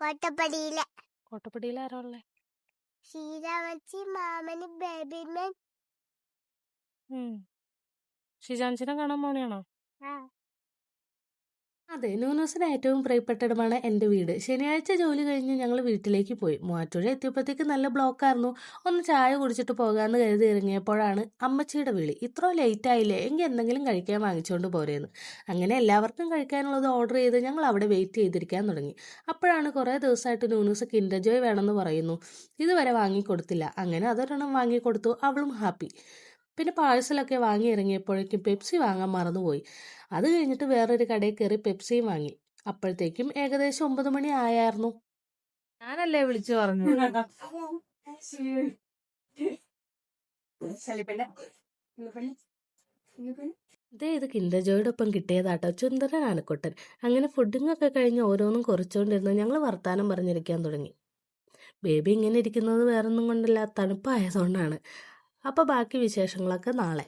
കോട്ടപ്പടിയിലെ കോട്ടപ്പടിയിൽ ആരാ ഉള്ളേ? ശ്രീരാമച്ചി, മാമന്, ബേബിമൻ. ഷിജാൻസിനെ കാണാൻ പോണെയാണോ? അതെ, നൂനൂസിന് ഏറ്റവും പ്രിയപ്പെട്ടതുമാണ് എൻ്റെ വീട്. ശനിയാഴ്ച ജോലി കഴിഞ്ഞ് ഞങ്ങൾ വീട്ടിലേക്ക് പോയി. മൂവാറ്റുപുഴ എത്തിയപ്പോഴത്തേക്ക് നല്ല ബ്ലോക്കായിരുന്നു. ഒന്ന് ചായ കുടിച്ചിട്ട് പോകാമെന്ന് കരുതി ഇറങ്ങിയപ്പോഴാണ് അമ്മച്ചിയുടെ വിളി. ഇത്ര ലേറ്റ് ആയില്ലേ, എങ്കിൽ എന്തെങ്കിലും കഴിക്കാൻ വാങ്ങിച്ചുകൊണ്ട് പോരേന്ന്. അങ്ങനെ എല്ലാവർക്കും കഴിക്കാനുള്ളത് ഓർഡർ ചെയ്ത് ഞങ്ങൾ അവിടെ വെയിറ്റ് ചെയ്തിരിക്കാൻ തുടങ്ങി. അപ്പോഴാണ് കുറേ ദിവസമായിട്ട് നൂനൂസ് കിൻഡർ ജോയ് വേണമെന്ന് പറയുന്നു. ഇതുവരെ വാങ്ങിക്കൊടുത്തില്ല. അങ്ങനെ അതൊരെണ്ണം വാങ്ങിക്കൊടുത്തു. അവളും ഹാപ്പി. പിന്നെ പാഴ്സലൊക്കെ വാങ്ങി ഇറങ്ങിയപ്പോഴേക്കും പെപ്സി വാങ്ങാൻ മറന്നുപോയി. അത് കഴിഞ്ഞിട്ട് വേറൊരു കടയിൽ കയറി പെപ്സിയും വാങ്ങി. അപ്പോഴത്തേക്കും ഏകദേശം 9 മണി ആയായിരുന്നു. ഞാനല്ലേ വിളിച്ചു പറഞ്ഞു. ഇത് കിൻഡർ ജോയുടെ ഒപ്പം കിട്ടിയതാട്ടോ, ചുന്ദരൻ ആനക്കുട്ടൻ. അങ്ങനെ ഫുഡിങ്ങൊക്കെ കഴിഞ്ഞ് ഓരോന്നും കുറച്ചുകൊണ്ടിരുന്ന് ഞങ്ങൾ വർത്താനം പറഞ്ഞിരിക്കാൻ തുടങ്ങി. ബേബി ഇങ്ങനെ ഇരിക്കുന്നത് വേറൊന്നും കൊണ്ടല്ല, തണുപ്പായതുകൊണ്ടാണ്. അപ്പോൾ ബാക്കി വിശേഷങ്ങളൊക്കെ നാളെ.